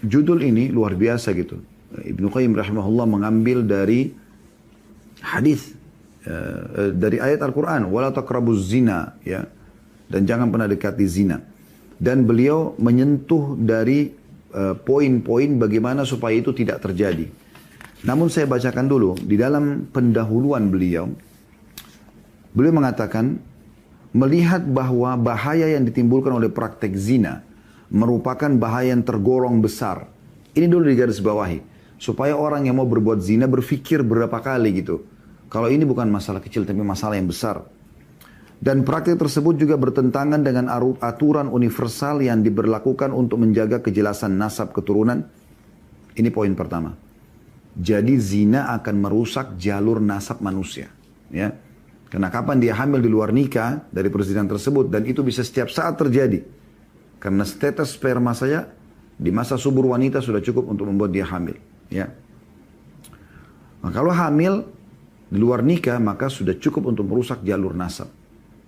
Judul ini luar biasa gitu. Ibnu Qayyim rahimahullah mengambil dari hadis dari ayat Al-Quran, wala taqrabuz zina, ya, dan jangan pernah dekati zina. Dan beliau menyentuh dari poin-poin bagaimana supaya itu tidak terjadi. Namun saya bacakan dulu di dalam pendahuluan beliau mengatakan melihat bahwa bahaya yang ditimbulkan oleh praktek zina merupakan bahaya yang tergolong besar. Ini dulu digarisbawahi supaya orang yang mau berbuat zina berpikir berapa kali gitu. Kalau ini bukan masalah kecil tapi masalah yang besar. Dan praktik tersebut juga bertentangan dengan aturan universal yang diberlakukan untuk menjaga kejelasan nasab keturunan. Ini poin pertama. Jadi zina akan merusak jalur nasab manusia. Ya. Karena kapan dia hamil di luar nikah dari persediaan tersebut. Dan itu bisa setiap saat terjadi. Karena status sperma saya di masa subur wanita sudah cukup untuk membuat dia hamil. Ya. Nah, kalau hamil di luar nikah maka sudah cukup untuk merusak jalur nasab.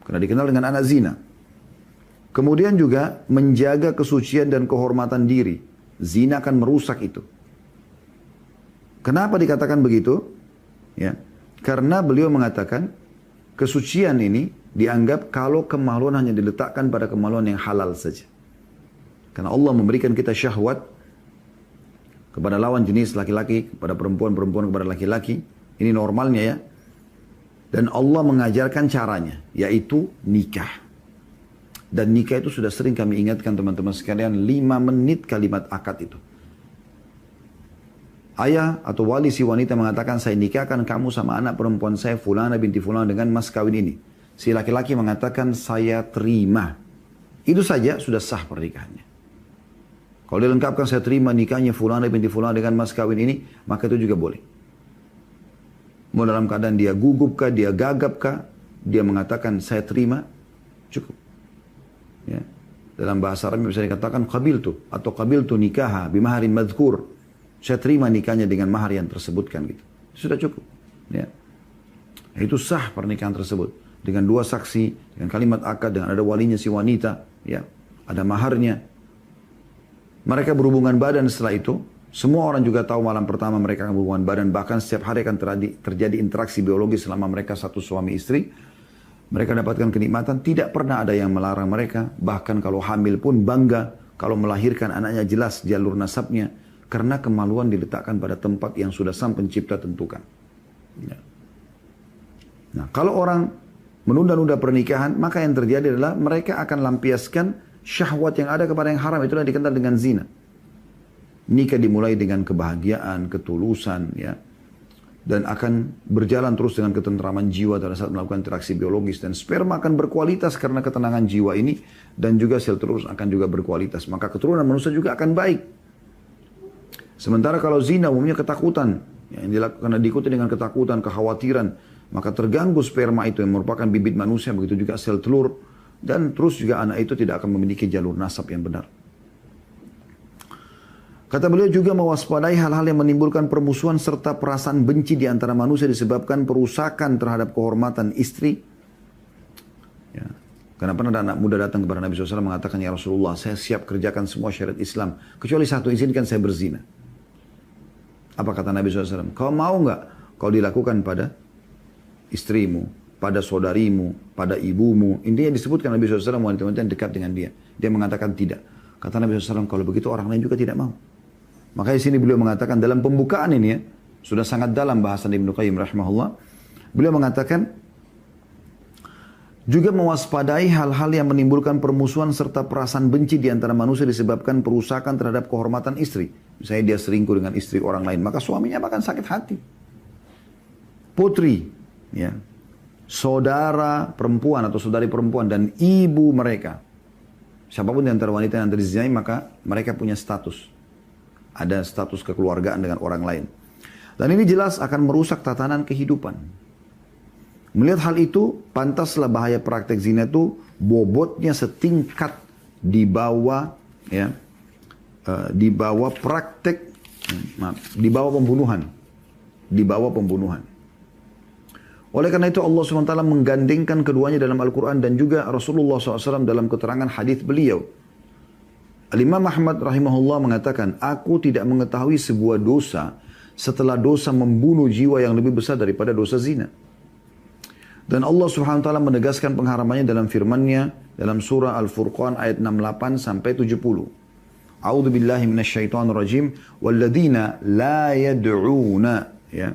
Karena dikenal dengan anak zina. Kemudian juga menjaga kesucian dan kehormatan diri. Zina akan merusak itu. Kenapa dikatakan begitu? Ya, karena beliau mengatakan kesucian ini dianggap kalau kemaluan hanya diletakkan pada kemaluan yang halal saja. Karena Allah memberikan kita syahwat kepada lawan jenis laki-laki, kepada perempuan kepada laki-laki. Ini normalnya ya. Dan Allah mengajarkan caranya, yaitu nikah. Dan nikah itu sudah sering kami ingatkan teman-teman sekalian, 5 menit kalimat akad itu. Ayah atau wali si wanita mengatakan, saya nikahkan kamu sama anak perempuan saya, Fulana binti Fulana dengan mas kawin ini. Si laki-laki mengatakan, saya terima. Itu saja sudah sah pernikahannya. Kalau dilengkapkan, saya terima nikahnya Fulana binti Fulana dengan mas kawin ini, maka itu juga boleh. Mau dalam keadaan dia gugup kah, dia gagap kah, dia mengatakan saya terima, cukup. Ya. Dalam bahasa Arab bisa dikatakan qabiltu atau qabiltu nikaha bimaharin madhkur. Saya terima nikahnya dengan mahar yang tersebutkan gitu. Sudah cukup. Ya. Itu sah pernikahan tersebut dengan 2 saksi, dengan kalimat akad, dengan ada walinya si wanita, ya, ada maharnya. Mereka berhubungan badan setelah itu. Semua orang juga tahu malam pertama mereka akan berhubungan badan. Bahkan setiap hari akan terjadi interaksi biologis selama mereka satu suami istri. Mereka dapatkan kenikmatan. Tidak pernah ada yang melarang mereka. Bahkan kalau hamil pun bangga. Kalau melahirkan anaknya jelas jalur nasabnya. Karena kemaluan diletakkan pada tempat yang sudah sang pencipta tentukan. Ya. Nah, kalau orang menunda-nunda pernikahan, maka yang terjadi adalah mereka akan lampiaskan syahwat yang ada kepada yang haram. Itulah yang dikenal dengan zina. Nikah dimulai dengan kebahagiaan, ketulusan, ya, dan akan berjalan terus dengan ketentraman jiwa pada saat melakukan interaksi biologis, dan sperma akan berkualitas karena ketenangan jiwa ini, dan juga sel telur akan juga berkualitas. Maka keturunan manusia juga akan baik. Sementara kalau zina umumnya ketakutan, yang dilakukan diikuti dengan ketakutan, kekhawatiran, maka terganggu sperma itu yang merupakan bibit manusia, begitu juga sel telur, dan terus juga anak itu tidak akan memiliki jalur nasab yang benar. Kata beliau juga mewaspadai hal-hal yang menimbulkan permusuhan serta perasaan benci di antara manusia disebabkan perusakan terhadap kehormatan istri. Ya. Karena pernah ada anak muda datang kepada Nabi SAW mengatakan, ya Rasulullah, saya siap kerjakan semua syariat Islam. Kecuali satu, izinkan saya berzina. Apa kata Nabi SAW? Kau mau nggak kau dilakukan pada istrimu, pada saudarimu, pada ibumu? Intinya disebutkan Nabi SAW wanita-wanita yang dekat dengan dia. Dia mengatakan tidak. Kata Nabi SAW, kalau begitu orang lain juga tidak mau. Makanya di sini beliau mengatakan dalam pembukaan ini ya, sudah sangat dalam bahasan Ibnu Qayyim rahimahullah. Beliau mengatakan juga mewaspadai hal-hal yang menimbulkan permusuhan serta perasaan benci di antara manusia disebabkan perusakan terhadap kehormatan istri. Misalnya dia selingkuh dengan istri orang lain, maka suaminya akan sakit hati. Putri, ya, saudara perempuan atau saudari perempuan dan ibu mereka. Siapapun di antara wanita yang terzinai, maka mereka punya status. Ada status kekeluargaan dengan orang lain. Dan ini jelas akan merusak tatanan kehidupan. Melihat hal itu, pantaslah bahaya praktek zina itu bobotnya setingkat di bawah, ya, di bawah praktek, di bawah pembunuhan. Di bawah pembunuhan. Oleh karena itu Allah SWT menggandengkan keduanya dalam Al-Quran dan juga Rasulullah SAW dalam keterangan hadis beliau. Al-Imam Ahmad rahimahullah mengatakan, aku tidak mengetahui sebuah dosa setelah dosa membunuh jiwa yang lebih besar daripada dosa zina. Dan Allah Subhanahu wa taala menegaskan pengharamannya dalam firman-Nya dalam surah Al-Furqan ayat 68 sampai 70. A'udzu billahi minasyaitonir rajim, walladzina la yad'una, ya.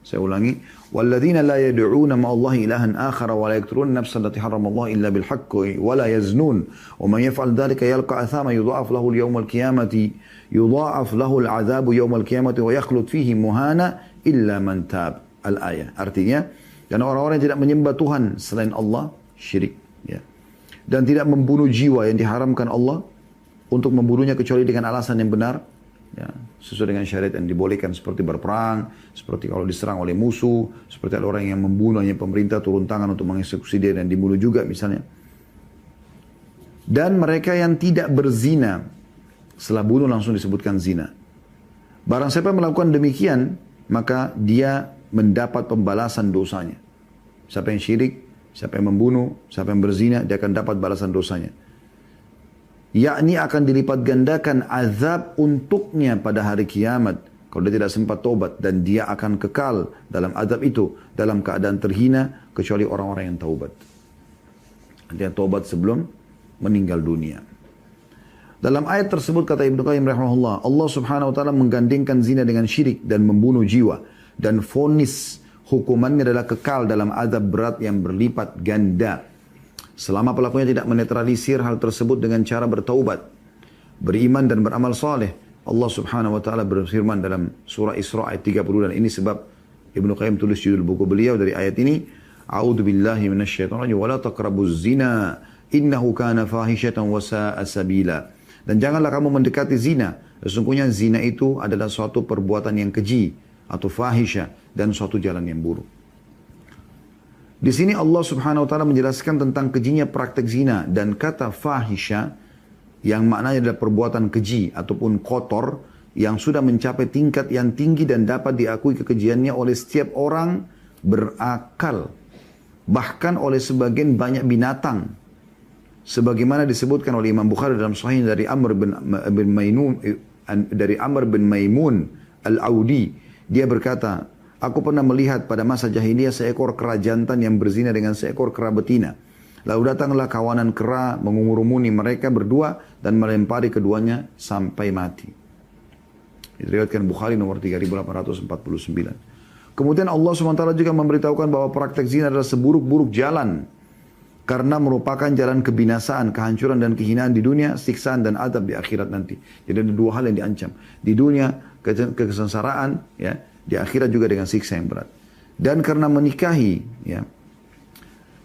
Saya ulangi, walladzina la yad'una ma'allahi ilahan akhara wa la yaqtuluna nafsan allati harramallahu illa bil haqqi wa la yaznun wa man yaf'al dhalika yalqa athama yudha'af lahu al-yawmal qiyamati yudha'af lahu al-'adzabu yawmal qiyamati wa yakhlud fihi muhana illa man tab. Al-ayah. Artinya, dan orang-orang yang tidak menyembah Tuhan selain Allah syirik, ya. Dan tidak membunuh jiwa yang diharamkan Allah untuk membunuhnya kecuali dengan alasan yang benar, ya, sesuai dengan syariat yang dibolehkan, seperti berperang, seperti kalau diserang oleh musuh, seperti ada orang yang membunuh, hanya pemerintah turun tangan untuk mengeksekusi dia dan dibunuh juga misalnya. Dan mereka yang tidak berzina, setelah bunuh langsung disebutkan zina. Barang siapa melakukan demikian, maka dia mendapat pembalasan dosanya. Siapa yang syirik, siapa yang membunuh, siapa yang berzina, dia akan dapat balasan dosanya. Yakni akan dilipat gandakan azab untuknya pada hari kiamat kalau dia tidak sempat tobat, dan dia akan kekal dalam azab itu dalam keadaan terhina kecuali orang-orang yang taubat. Dia tobat sebelum meninggal dunia. Dalam ayat tersebut kata Ibnu Qayyim rahimahullah, Allah Subhanahu wa taala menggandengkan zina dengan syirik dan membunuh jiwa, dan vonis hukumannya adalah kekal dalam azab berat yang berlipat ganda selama pelakunya tidak menetralisir hal tersebut dengan cara bertaubat, beriman dan beramal saleh. Allah Subhanahu wa taala berfirman dalam surah Isra ayat 30, dan ini sebab Ibnu Qayyim tulis judul buku beliau dari ayat ini, A'udzu billahi minasyaitonir rajim wa la taqrabuz zina innahu kana fahishatan wa sa'a sabila. Dan janganlah kamu mendekati zina, sesungguhnya zina itu adalah suatu perbuatan yang keji atau fahisha dan suatu jalan yang buruk. Di sini Allah Subhanahu wa taala menjelaskan tentang kejinya praktek zina, dan kata fahisha yang maknanya adalah perbuatan keji ataupun kotor yang sudah mencapai tingkat yang tinggi dan dapat diakui kekejiannya oleh setiap orang berakal, bahkan oleh sebagian banyak binatang. Sebagaimana disebutkan oleh Imam Bukhari dalam Sahih dari Amr bin Maimun Al-Audi, dia berkata, aku pernah melihat pada masa jahiliyah seekor kera jantan yang berzina dengan seekor kera betina. Lalu datanglah kawanan kera mengumurumuni mereka berdua dan melempari keduanya sampai mati. Diriwayatkan Bukhari nomor 3849. Kemudian Allah SWT juga memberitahukan bahwa praktek zina adalah seburuk-buruk jalan, karena merupakan jalan kebinasaan, kehancuran dan kehinaan di dunia, siksaan dan adab di akhirat nanti. Jadi ada dua hal yang diancam. Di dunia kesengsaraan, ya, di akhirat juga dengan siksa yang berat. Dan karena menikahi, ya,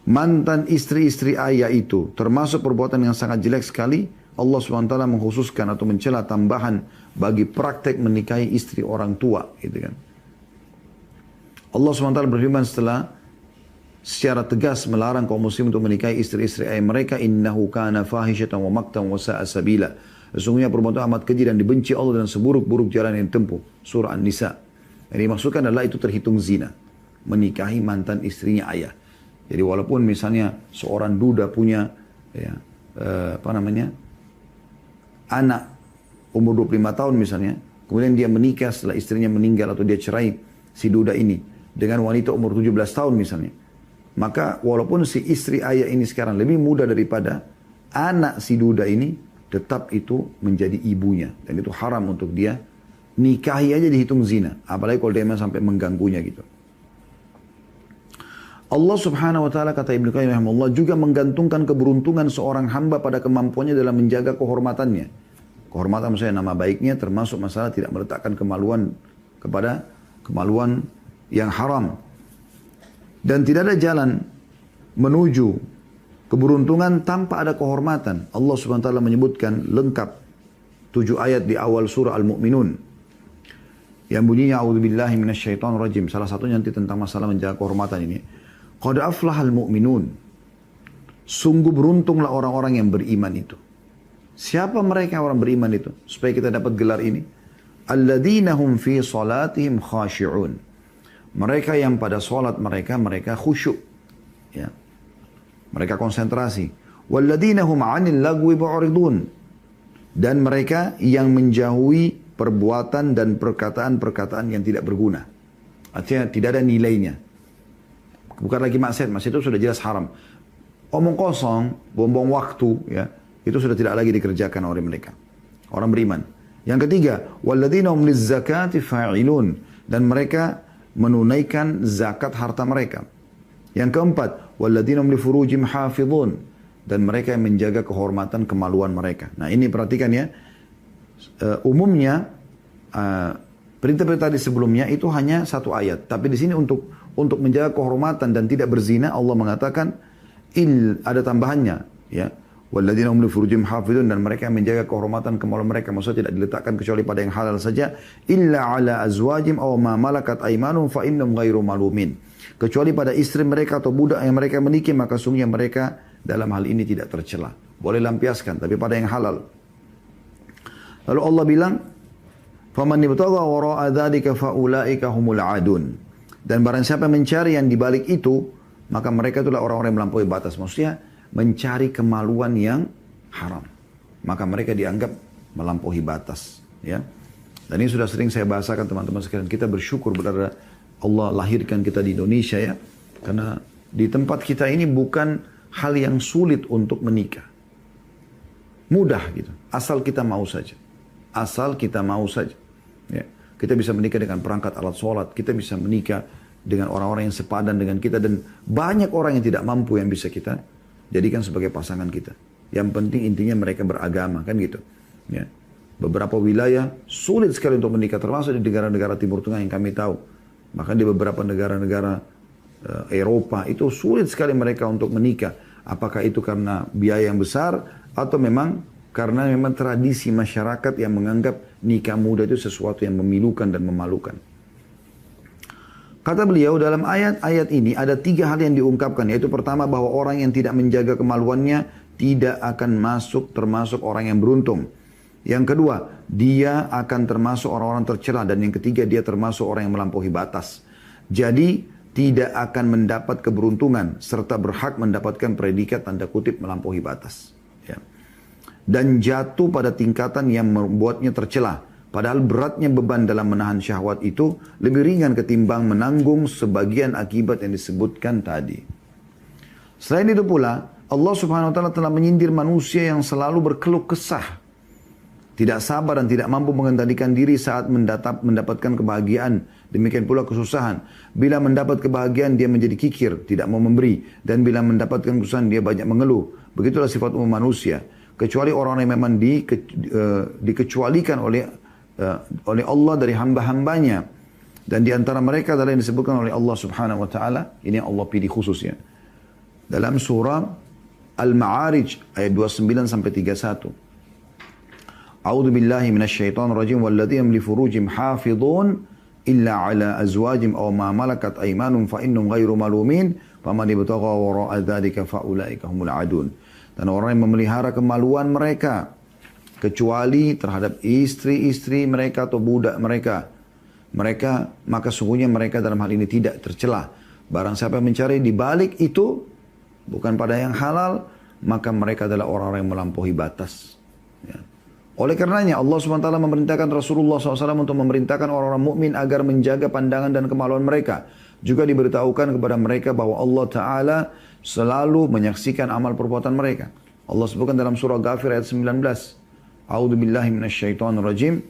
mantan istri-istri ayah itu termasuk perbuatan yang sangat jelek sekali, Allah SWT mengkhususkan atau mencela tambahan bagi praktek menikahi istri orang tua, gitu kan. Allah SWT berfirman setelah secara tegas melarang kaum muslim untuk menikahi istri-istri ayah mereka, innahu kana fahishatan wa maqtan wa sa'a sabila. Sesungguhnya perbuatan amat keji dan dibenci Allah dan seburuk-buruk jalan yang ditempuh. Surah An-Nisa. Yang dimaksudkan adalah itu terhitung zina, menikahi mantan istrinya ayah. Jadi walaupun misalnya seorang duda punya, ya, anak umur 25 tahun misalnya, kemudian dia menikah setelah istrinya meninggal atau dia cerai si duda ini dengan wanita umur 17 tahun misalnya, maka walaupun si istri ayah ini sekarang lebih muda daripada anak si duda ini, tetap itu menjadi ibunya, dan itu haram untuk dia nikahi aja dihitung zina, apalagi kalau dia sampai mengganggunya gitu. Allah Subhanahu wa taala kata Ibnu Qayyim rahimahullah juga menggantungkan keberuntungan seorang hamba pada kemampuannya dalam menjaga kehormatannya. Kehormatan maksudnya nama baiknya, termasuk masalah tidak meletakkan kemaluan kepada kemaluan yang haram. Dan tidak ada jalan menuju keberuntungan tanpa ada kehormatan. Allah Subhanahu wa taala menyebutkan lengkap 7 ayat di awal surah Al-Mu'minun yang bunyinya a'udzubillahi minasyaitonir rajim. Salah satunya nanti tentang masalah menjaga kehormatan ini. Qad aflahal mu'minun. Sungguh beruntunglah orang-orang yang beriman itu. Siapa mereka orang beriman itu? Supaya kita dapat gelar ini. Alladzina hum fi salatihim khashi'un. Mereka yang pada salat mereka khusyuk. Ya. Mereka konsentrasi. Walladzina hum 'anil lagwi mu'ridun. Dan mereka yang menjauhi perbuatan dan perkataan-perkataan yang tidak berguna. Artinya tidak ada nilainya. Bukan lagi maksiat, maksiat itu sudah jelas haram. Omong kosong, buang-buang waktu, ya, itu sudah tidak lagi dikerjakan oleh mereka. Orang beriman. Yang ketiga, walladzina hum lizzakati fa'ilun, dan mereka menunaikan zakat harta mereka. Yang keempat, walladzina hum lifurujim hafizun, dan mereka yang menjaga kehormatan kemaluan mereka. Nah, ini perhatikan ya. Umumnya perintah-perintah tadi sebelumnya itu hanya satu ayat, tapi di sini untuk menjaga kehormatan dan tidak berzina, Allah mengatakan ada tambahannya, ya. Walladzina hum lifurujihim hafizun, dan mereka yang menjaga kehormatan kemaluan mereka, maksudnya tidak diletakkan kecuali pada yang halal saja, illa ala azwajim aw ma malakat aymanum fa innahum ghairu malumin, kecuali pada istri mereka atau budak yang mereka miliki, maka sungguhnya mereka dalam hal ini tidak tercela. Boleh lampiaskan, tapi pada yang halal. Lalu Allah bilang, faman ibtagha wara'a dzalika fa ulaika humul adun, dan barang siapa mencari yang dibalik itu, maka mereka itulah orang-orang yang melampaui batas. Maksudnya mencari kemaluan yang haram, maka mereka dianggap melampaui batas, ya. Dan ini sudah sering saya bahasakan teman-teman sekalian. Kita bersyukur berada Allah lahirkan kita di Indonesia, ya, karena di tempat kita ini bukan hal yang sulit untuk menikah, mudah gitu, asal kita mau saja, ya. Kita bisa menikah dengan perangkat alat sholat, kita bisa menikah dengan orang-orang yang sepadan dengan kita, dan banyak orang yang tidak mampu yang bisa kita jadikan sebagai pasangan kita. Yang penting intinya mereka beragama, kan gitu. Ya. Beberapa wilayah sulit sekali untuk menikah, termasuk di negara-negara Timur Tengah yang kami tahu. Bahkan di beberapa negara-negara Eropa itu sulit sekali mereka untuk menikah. Apakah itu karena biaya yang besar atau memang karena memang tradisi masyarakat yang menganggap nikah muda itu sesuatu yang memilukan dan memalukan. Kata beliau, dalam ayat-ayat ini ada 3 hal yang diungkapkan, yaitu pertama bahwa orang yang tidak menjaga kemaluannya tidak akan masuk termasuk orang yang beruntung. Yang kedua, dia akan termasuk orang-orang tercela, dan yang ketiga dia termasuk orang yang melampaui batas. Jadi tidak akan mendapat keberuntungan serta berhak mendapatkan predikat tanda kutip melampaui batas. Ya. Dan jatuh pada tingkatan yang membuatnya tercela. Padahal beratnya beban dalam menahan syahwat itu lebih ringan ketimbang menanggung sebagian akibat yang disebutkan tadi. Selain itu pula, Allah Subhanahu wa taala telah menyindir manusia yang selalu berkeluh kesah, tidak sabar dan tidak mampu mengendalikan diri saat mendapatkan kebahagiaan. Demikian pula kesusahan. Bila mendapat kebahagiaan dia menjadi kikir, tidak mau memberi, dan bila mendapatkan kesusahan dia banyak mengeluh. Begitulah sifat umum manusia. Kecuali orang yang memang dikecualikan oleh Allah dari hamba-hambanya, dan di antara mereka adalah yang disebutkan oleh Allah Subhanahu wa taala, ini yang Allah pilih khususnya dalam surah Al-Ma'arij ayat 29 sampai 31. A'udzu billahi minasyaitonir rajim, walladzina li furujihim hafizun illa ala azwajim aw ma malakat aymanum fa innahum ghairu malumin faman ibtagha wara'a dzalika fa ulaika humul adun. Dan orang yang memelihara kemaluan mereka kecuali terhadap istri-istri mereka atau budak mereka, maka sungguhnya mereka dalam hal ini tidak tercela. Barang siapa mencari di balik itu bukan pada yang halal, maka mereka adalah orang-orang yang melampaui batas. Ya. Oleh karenanya Allah SWT memerintahkan Rasulullah SAW untuk memerintahkan orang-orang mukmin agar menjaga pandangan dan kemaluan mereka. Juga diberitahukan kepada mereka bahwa Allah Ta'ala selalu menyaksikan amal perbuatan mereka. Allah sebutkan dalam surah Ghafir ayat 19. A'udzu billahi minasyaitonir rajim.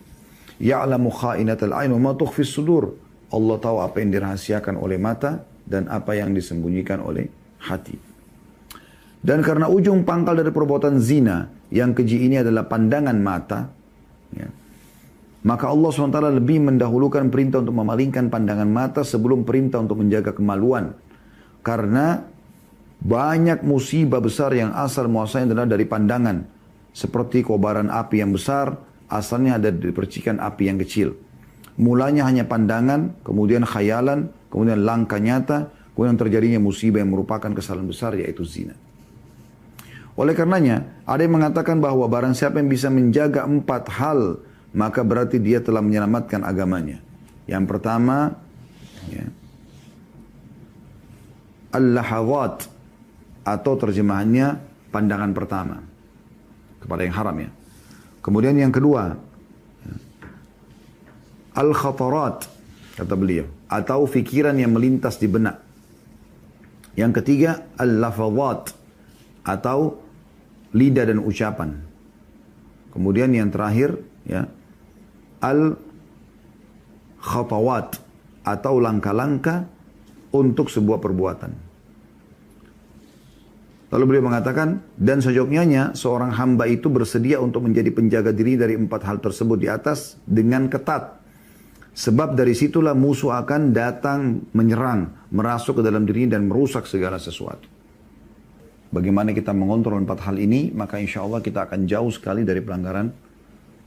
Ya'lamu kha'inatal a'yun wa ma tukhfis sudur. Allah tahu apa yang dirahasiakan oleh mata dan apa yang disembunyikan oleh hati. Dan karena ujung pangkal dari perbuatan zina yang keji ini adalah pandangan mata, ya, maka Allah SWT lebih mendahulukan perintah untuk memalingkan pandangan mata sebelum perintah untuk menjaga kemaluan. Karena banyak musibah besar yang asal muasalnya adalah dari pandangan. Seperti kobaran api yang besar, asalnya ada dari percikan api yang kecil. Mulanya hanya pandangan, kemudian khayalan, kemudian langkah nyata, kemudian terjadinya musibah yang merupakan kesalahan besar, yaitu zina. Oleh karenanya, ada yang mengatakan bahwa barang siapa yang bisa menjaga 4 hal, maka berarti dia telah menyelamatkan agamanya. Yang pertama, ya, al-lahawat, atau terjemahannya pandangan pertama kepada yang haram, ya. Kemudian yang kedua, al-khatarat, kata beliau, atau fikiran yang melintas di benak. Yang ketiga, al-lafazat, atau lidah dan ucapan. Kemudian yang terakhir, ya, al-khatawat, atau langkah-langkah untuk sebuah perbuatan. Lalu beliau mengatakan, dan sejognyanya seorang hamba itu bersedia untuk menjadi penjaga diri dari 4 hal tersebut di atas dengan ketat. Sebab dari situlah musuh akan datang menyerang, merasuk ke dalam diri dan merusak segala sesuatu. Bagaimana kita mengontrol 4 hal ini, maka insya Allah kita akan jauh sekali dari pelanggaran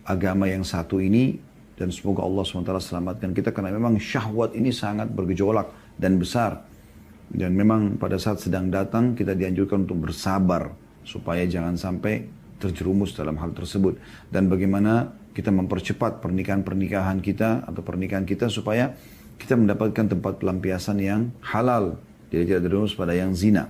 agama yang satu ini. Dan semoga Allah SWT selamatkan kita, karena memang syahwat ini sangat bergejolak dan besar. Dan memang pada saat sedang datang kita dianjurkan untuk bersabar supaya jangan sampai terjerumus dalam hal tersebut. Dan bagaimana kita mempercepat pernikahan kita supaya kita mendapatkan tempat pelampiasan yang halal. Jadi tidak terjerumus pada yang zina.